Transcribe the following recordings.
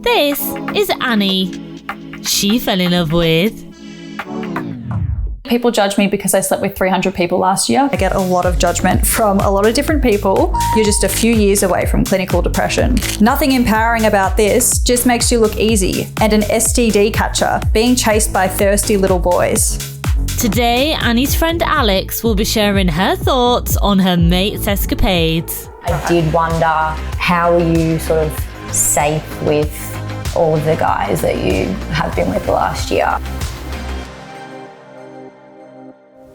This is Annie. She fell in love with... People judge me because I slept with 300 people last year. I get a lot of judgment from a lot of different people. You're just a few years away from clinical depression. Nothing empowering about this, just makes you look easy and an STD catcher, being chased by thirsty little boys. Today, Annie's friend Alex will be sharing her thoughts on her mate's escapades. I did wonder, how are you sort of safe with all of the guys that you have been with the last year?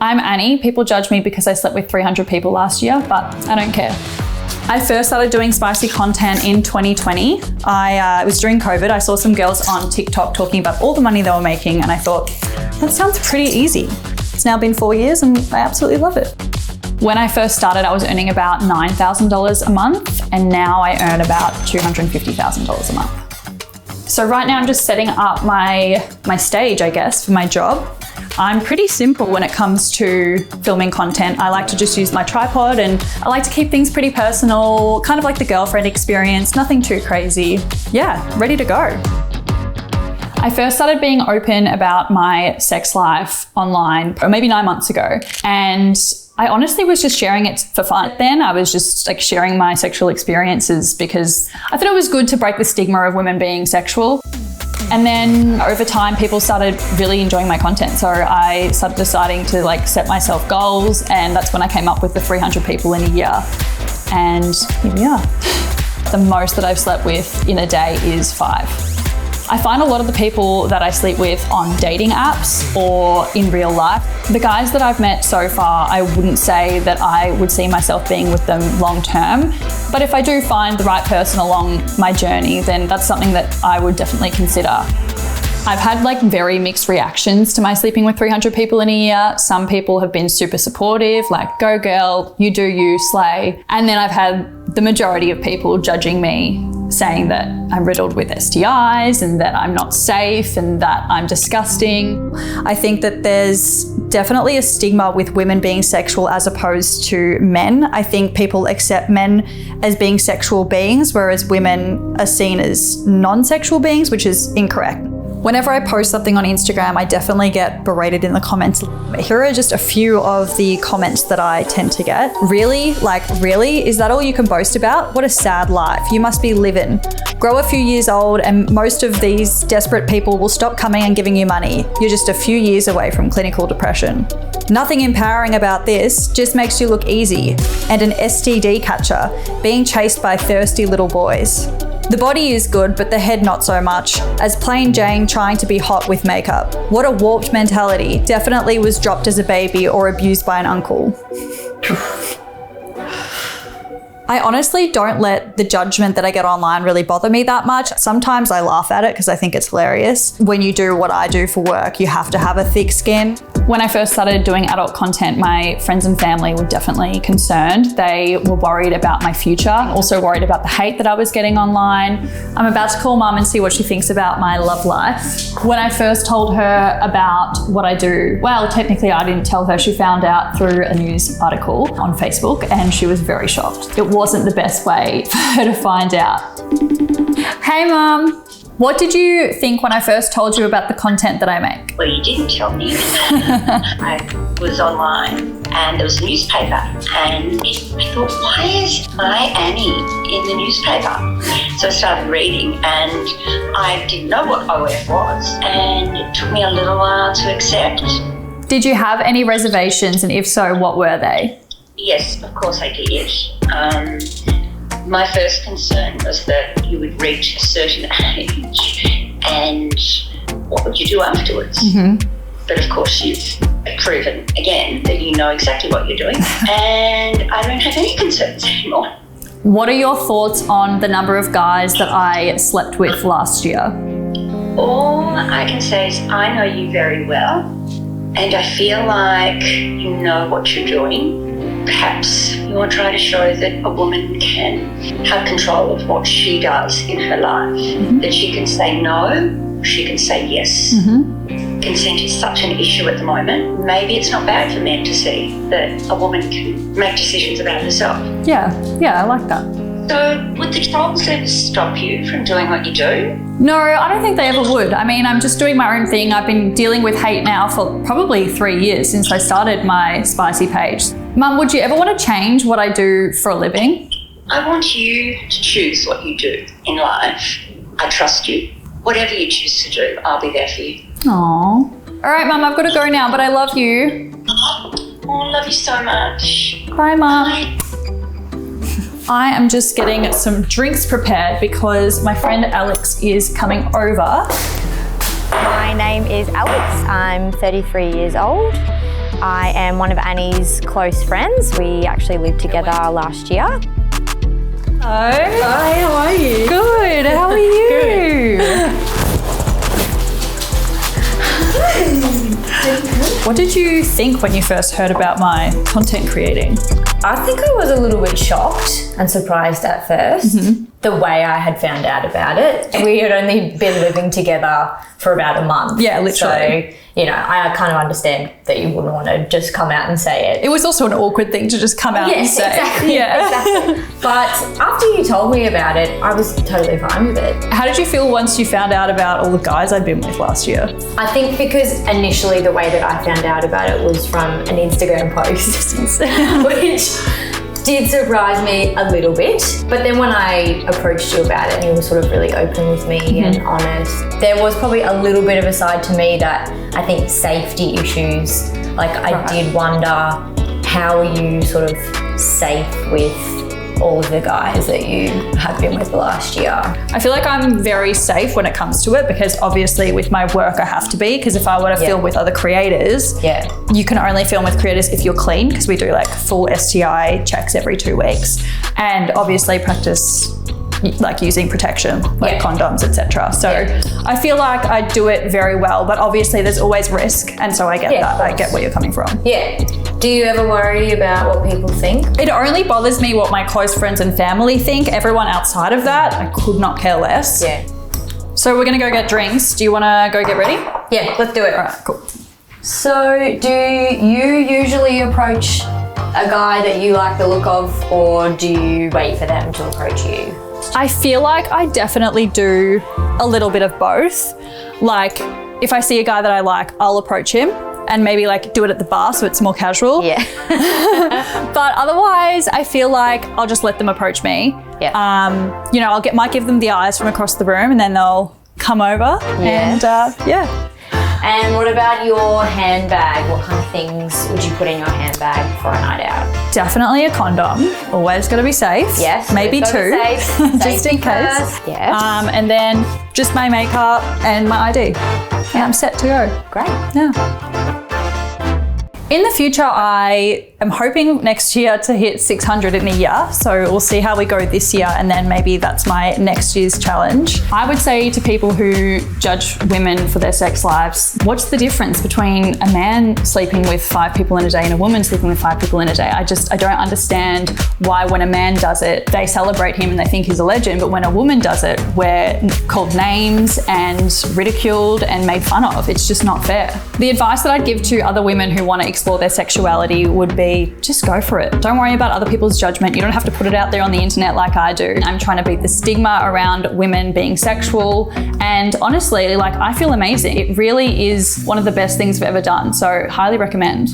I'm Annie. People judge me because I slept with 300 people last year, but I don't care. I first started doing spicy content in 2020. It was during COVID. I saw some girls on TikTok talking about all the money they were making, and I thought, that sounds pretty easy. It's now been 4 years and I absolutely love it. When I first started, I was earning about $9,000 a month, and now I earn about $250,000 a month. So right now I'm just setting up my stage, I guess, for my job. I'm pretty simple when it comes to filming content. I like to just use my tripod, and I like to keep things pretty personal, kind of like the girlfriend experience, nothing too crazy. Yeah, ready to go. I first started being open about my sex life online, or maybe 9 months ago. And I honestly was just sharing it for fun. Then I was just like sharing my sexual experiences because I thought it was good to break the stigma of women being sexual. And then over time, people started really enjoying my content. So I started deciding to set myself goals, and that's when I came up with the 300 people in a year. And here we are. The most that I've slept with in a day is 5. I find a lot of the people that I sleep with on dating apps or in real life, the guys that I've met so far, I wouldn't say that I would see myself being with them long term. But if I do find the right person along my journey, then that's something that I would definitely consider. I've had very mixed reactions to my sleeping with 300 people in a year. Some people have been super supportive, like, go girl, you do you, slay. And then I've had the majority of people judging me, saying that I'm riddled with STIs and that I'm not safe and that I'm disgusting. I think that there's definitely a stigma with women being sexual as opposed to men. I think people accept men as being sexual beings, whereas women are seen as non-sexual beings, which is incorrect. Whenever I post something on Instagram, I definitely get berated in the comments. Here are just a few of the comments that I tend to get. Really? Really? Is that all you can boast about? What a sad life. You must be living. Grow a few years old and most of these desperate people will stop coming and giving you money. You're just a few years away from clinical depression. Nothing empowering about this, just makes you look easy and an STD catcher, being chased by thirsty little boys. The body is good, but the head not so much, as plain Jane trying to be hot with makeup. What a warped mentality. Definitely was dropped as a baby or abused by an uncle. I honestly don't let the judgment that I get online really bother me that much. Sometimes I laugh at it because I think it's hilarious. When you do what I do for work, you have to have a thick skin. When I first started doing adult content, my friends and family were definitely concerned. They were worried about my future, also worried about the hate that I was getting online. I'm about to call mum and see what she thinks about my love life. When I first told her about what I do, well, technically I didn't tell her. She found out through a news article on Facebook and she was very shocked. It wasn't the best way for her to find out. Hey mum. What did you think when I first told you about the content that I make? Well, you didn't tell me. I was online and there was a newspaper and I thought, why is my Annie in the newspaper? So I started reading and I didn't know what OF was and it took me a little while to accept. Did you have any reservations, and if so, what were they? Yes, of course I did. My first concern was that you would reach a certain age and what would you do afterwards? Mm-hmm. But of course you've proven again that you know exactly what you're doing and I don't have any concerns anymore. What are your thoughts on the number of guys that I slept with last year? All I can say is I know you very well and I feel like you know what you're doing. Perhaps you want to try to show that a woman can have control of what she does in her life, that she can say no, she can say yes. Mm-hmm. Consent is such an issue at the moment. Maybe it's not bad for men to see that a woman can make decisions about herself. Yeah, I like that. So would the trolls ever stop you from doing what you do? No, I don't think they ever would. I mean, I'm just doing my own thing. I've been dealing with hate now for probably 3 years since I started my spicy page. Mum, would you ever want to change what I do for a living? I want you to choose what you do in life. I trust you. Whatever you choose to do, I'll be there for you. Aww. All right, Mum, I've got to go now, but I love you. Oh, I love you so much. Bye, Mum. Bye. I am just getting some drinks prepared because my friend Alex is coming over. My name is Alex. I'm 33 years old. I am one of Annie's close friends. We actually lived together last year. Hello. Hi, how are you? Good. How are you? What did you think when you first heard about my content creating? I think I was a little bit shocked and surprised at first, the way I had found out about it. We had only been living together for about a month. Yeah, literally. So, you know, I kind of understand that you wouldn't want to just come out and say it. It was also an awkward thing to just come out and say. Exactly, exactly. But after you told me about it, I was totally fine with it. How did you feel once you found out about all the guys I'd been with last year? I think because initially the way that I found out about it was from an Instagram post, which did surprise me a little bit. But then when I approached you about it and you were sort of really open with me and honest, there was probably a little bit of a side to me that I think safety issues, like I did wonder, how are you sort of safe with all of the guys that you have been with last year? I feel like I'm very safe when it comes to it because obviously with my work I have to be, because if I were to film with other creators, you can only film with creators if you're clean, because we do like full STI checks every 2 weeks, and obviously practice like using protection, like condoms, etc. So I feel like I do it very well, but obviously there's always risk, and so I get that. I get where you're coming from. Yeah. Do you ever worry about what people think? It only bothers me what my close friends and family think. Everyone outside of that, I could not care less. Yeah. So we're gonna go get drinks. Do you wanna go get ready? Yeah, let's do it. All right, cool. So do you usually approach a guy that you like the look of, or do you wait for them to approach you? I feel like I definitely do a little bit of both. Like if I see a guy that I like, I'll approach him and maybe like do it at the bar so it's more casual. Yeah. But otherwise I feel like I'll just let them approach me. Yeah. You know, might give them the eyes from across the room and then they'll come over and yeah. And what about your handbag? What kind of things would you put in your handbag for a night out? Definitely a condom. Always got to be safe. Yes. Maybe gotta 2, be safe. just in case. First. Yeah. And then just my makeup and my ID. And I'm set to go. Great. Yeah. In the future, I am hoping next year to hit 600 in a year. So we'll see how we go this year, and then maybe that's my next year's challenge. I would say to people who judge women for their sex lives, what's the difference between a man sleeping with 5 people in a day and a woman sleeping with 5 people in a day? I don't understand why when a man does it, they celebrate him and they think he's a legend, but when a woman does it, we're called names and ridiculed and made fun of. It's just not fair. The advice that I'd give to other women who want to explore their sexuality would be just go for it. Don't worry about other people's judgment. You don't have to put it out there on the internet like I do. I'm trying to beat the stigma around women being sexual, and honestly, like I feel amazing. It really is one of the best things I've ever done, so highly recommend.